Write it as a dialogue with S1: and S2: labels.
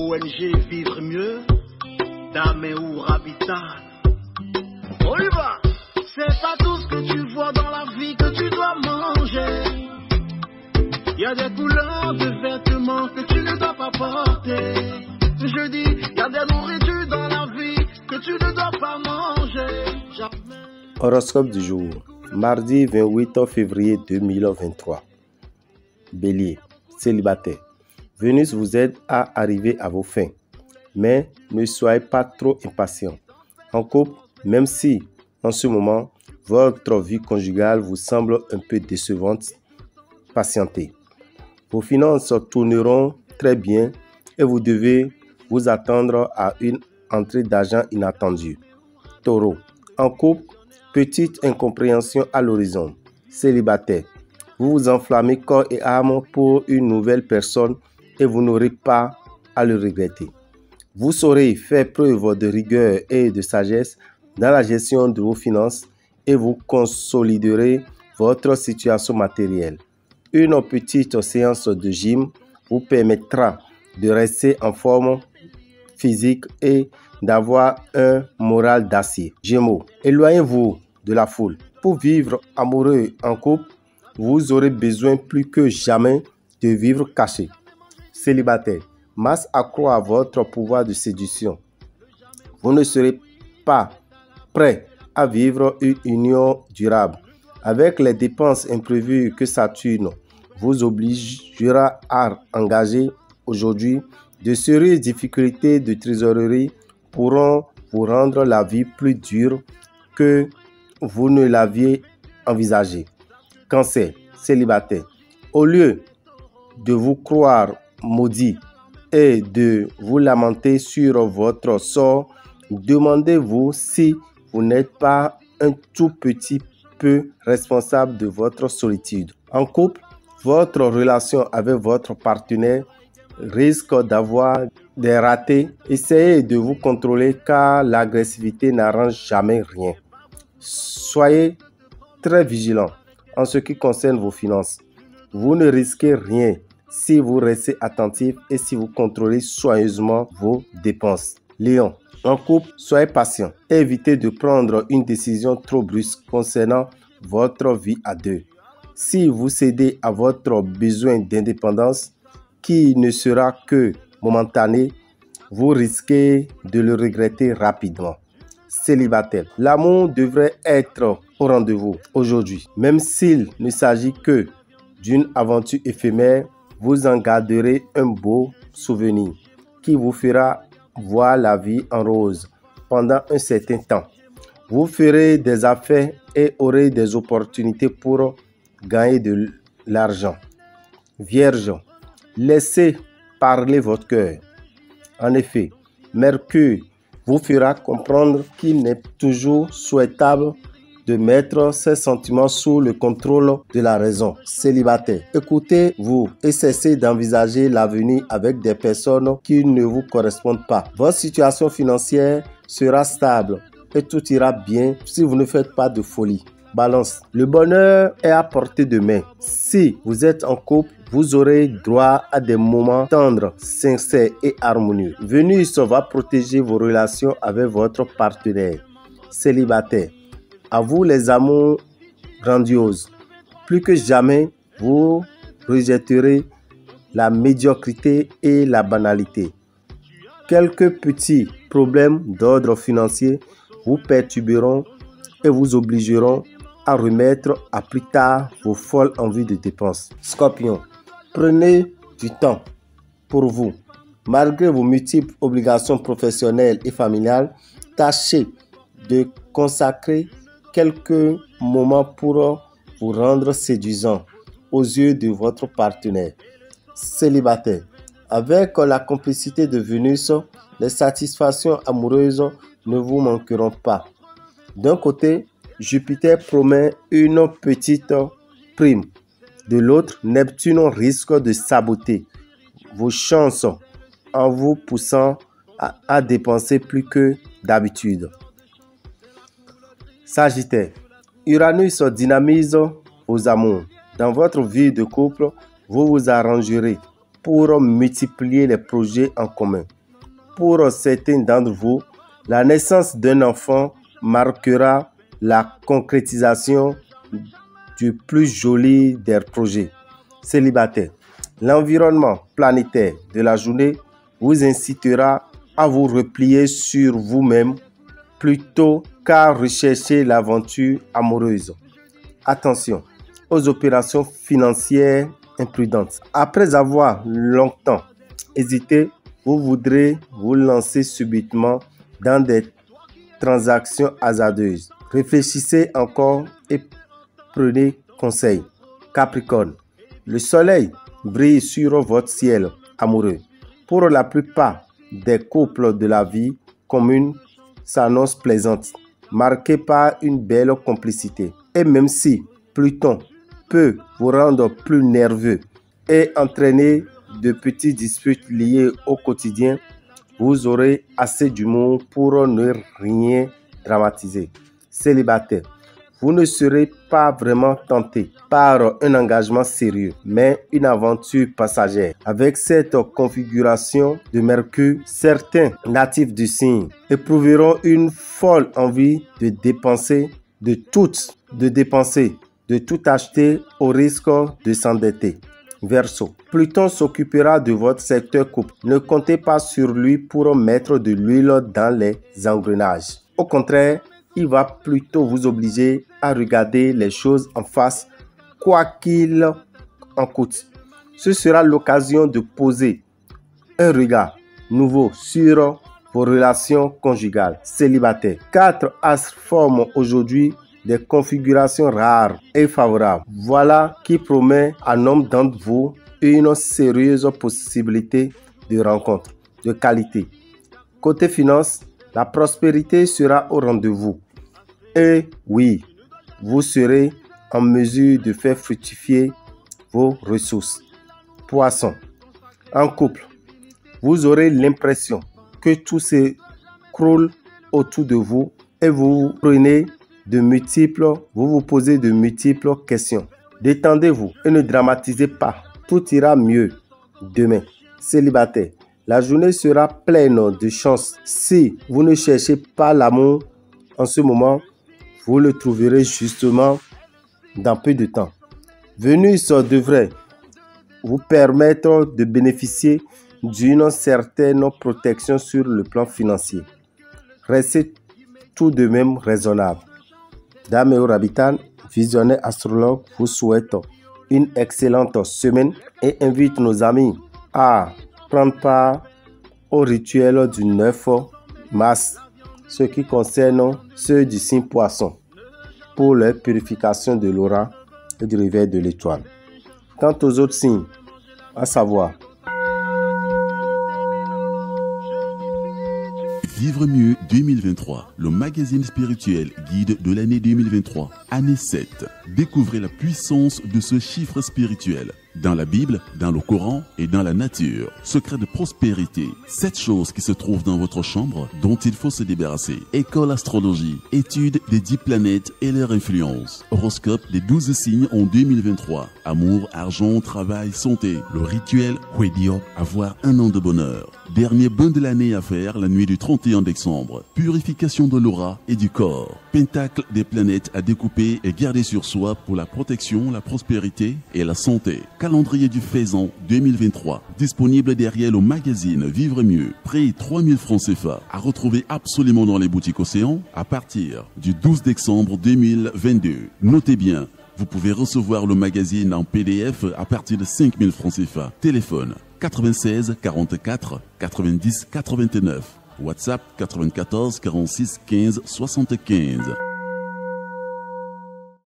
S1: ONG Vivre Mieux, d'Améour Habitat. On y va! C'est pas tout ce que tu vois dans la vie que tu dois manger. Il y a des couleurs de vêtements que tu ne dois pas porter. Je dis, il y a des nourritures dans la vie que tu ne dois pas manger.
S2: Horoscope du jour, mardi 28 février 2023. Bélier, célibataire. Vénus vous aide à arriver à vos fins, mais ne soyez pas trop impatient. En couple, même si en ce moment, votre vie conjugale vous semble un peu décevante, patientez. Vos finances tourneront très bien et vous devez vous attendre à une entrée d'argent inattendue. Taureau, en couple, petite incompréhension à l'horizon. Célibataire, vous vous enflammez corps et âme pour une nouvelle personne et vous n'aurez pas à le regretter. Vous saurez faire preuve de rigueur et de sagesse dans la gestion de vos finances et vous consoliderez votre situation matérielle. Une petite séance de gym vous permettra de rester en forme physique et d'avoir un moral d'acier. Gémeaux, éloignez-vous de la foule. Pour vivre amoureux en couple, vous aurez besoin plus que jamais de vivre caché. Célibataire, Mars accroît votre pouvoir de séduction. Vous ne serez pas prêt à vivre une union durable. Avec les dépenses imprévues que Saturne vous obligera à engager aujourd'hui, de sérieuses difficultés de trésorerie pourront vous rendre la vie plus dure que vous ne l'aviez envisagé. Cancer, célibataire, au lieu de vous croire maudit et de vous lamenter sur votre sort, demandez-vous si vous n'êtes pas un tout petit peu responsable de votre solitude. En couple, votre relation avec votre partenaire risque d'avoir des ratés. Essayez de vous contrôler car l'agressivité n'arrange jamais rien. Soyez très vigilant en ce qui concerne vos finances. Vous ne risquez rien si vous restez attentif et si vous contrôlez soigneusement vos dépenses. Lion, en couple, soyez patient. Évitez de prendre une décision trop brusque concernant votre vie à deux. Si vous cédez à votre besoin d'indépendance, qui ne sera que momentané, vous risquez de le regretter rapidement. Célibataire, l'amour devrait être au rendez-vous aujourd'hui. Même s'il ne s'agit que d'une aventure éphémère, vous en garderez un beau souvenir qui vous fera voir la vie en rose pendant un certain temps. Vous ferez des affaires et aurez des opportunités pour gagner de l'argent. Vierge, laissez parler votre cœur. En effet, Mercure vous fera comprendre qu'il n'est toujours souhaitable de mettre ses sentiments sous le contrôle de la raison. Célibataire, écoutez-vous et cessez d'envisager l'avenir avec des personnes qui ne vous correspondent pas. Votre situation financière sera stable et tout ira bien si vous ne faites pas de folie. Balance, le bonheur est à portée de main. Si vous êtes en couple, vous aurez droit à des moments tendres, sincères et harmonieux. Vénus va protéger vos relations avec votre partenaire. Célibataire, à vous les amours grandioses. Plus que jamais, vous rejetterez la médiocrité et la banalité. Quelques petits problèmes d'ordre financier vous perturberont et vous obligeront à remettre à plus tard vos folles envies de dépenses. Scorpion, prenez du temps pour vous. Malgré vos multiples obligations professionnelles et familiales, tâchez de consacrer quelques moments pour vous rendre séduisant aux yeux de votre partenaire. Célibataire, avec la complicité de Vénus, les satisfactions amoureuses ne vous manqueront pas. D'un côté, Jupiter promet une petite prime. De l'autre, Neptune risque de saboter vos chances en vous poussant à dépenser plus que d'habitude. Sagittaire, Uranus dynamise vos amours. Dans votre vie de couple, vous vous arrangerez pour multiplier les projets en commun. pour certains d'entre vous, la naissance d'un enfant marquera la concrétisation du plus joli des projets. Célibataire, l'environnement planétaire de la journée vous incitera à vous replier sur vous-même plutôt qu'à rechercher l'aventure amoureuse. Attention aux opérations financières imprudentes. Après avoir longtemps hésité, vous voudrez vous lancer subitement dans des transactions hasardeuses. Réfléchissez encore et prenez conseil. Capricorne, le soleil brille sur votre ciel amoureux. Pour la plupart des couples de la vie commune s'annonce plaisante, marquée par une belle complicité. Et même si Pluton peut vous rendre plus nerveux et entraîner de petites disputes liées au quotidien, vous aurez assez d'humour pour ne rien dramatiser. Célibataire, vous ne serez pas vraiment tenté par un engagement sérieux, mais une aventure passagère. Avec cette configuration de Mercure, certains natifs du signe éprouveront une folle envie de dépenser, de tout acheter au risque de s'endetter. Verseau, Pluton s'occupera de votre secteur couple. Ne comptez pas sur lui pour mettre de l'huile dans les engrenages. Au contraire, il va plutôt vous obliger à regarder les choses en face, quoi qu'il en coûte. Ce sera l'occasion de poser un regard nouveau sur vos relations conjugales. Célibataires, 4 astres forment aujourd'hui des configurations rares et favorables. Voilà qui promet à nombre d'entre vous une sérieuse possibilité de rencontre de qualité. Côté finance, la prospérité sera au rendez-vous. Et oui, vous serez en mesure de faire fructifier vos ressources. Poisson, en couple, vous aurez l'impression que tout s'écroule autour de vous et vous vous posez de multiples questions. Détendez-vous et ne dramatisez pas. Tout ira mieux demain. Célibataire, la journée sera pleine de chance. Si vous ne cherchez pas l'amour en ce moment, vous le trouverez justement dans peu de temps. Vénus devrait vous permettre de bénéficier d'une certaine protection sur le plan financier. Restez tout de même raisonnable. Dame et Orabitan, visionnaire astrologue, vous souhaite une excellente semaine et invite nos amis à prendre part au rituel du 9 mars, ce qui concerne ceux du signe Poisson, pour leur purification de l'aura et du réveil de l'étoile. Quant aux autres signes, à savoir
S3: Vivre mieux 2023, le magazine spirituel guide de l'année 2023, année 7. Découvrez la puissance de ce chiffre spirituel dans la Bible, dans le Coran et dans la nature. Secret de prospérité, 7 choses qui se trouvent dans votre chambre dont il faut se débarrasser. École astrologie, étude des 10 planètes et leur influence. Horoscope des 12 signes en 2023. Amour, argent, travail, santé. Le rituel Huedio, avoir un an de bonheur. Dernier bain de l'année à faire la nuit du 31 décembre. Purification de l'aura et du corps. Pentacle des planètes à découper et garder sur soi pour la protection, la prospérité et la santé. Calendrier du Faisan 2023. Disponible derrière le magazine Vivre Mieux. Prix 3000 francs CFA. À retrouver absolument dans les boutiques Océan à partir du 12 décembre 2022. Notez bien, vous pouvez recevoir le magazine en PDF à partir de 5000 francs CFA. Téléphone 96 44 90 89. WhatsApp 94 46 15 75.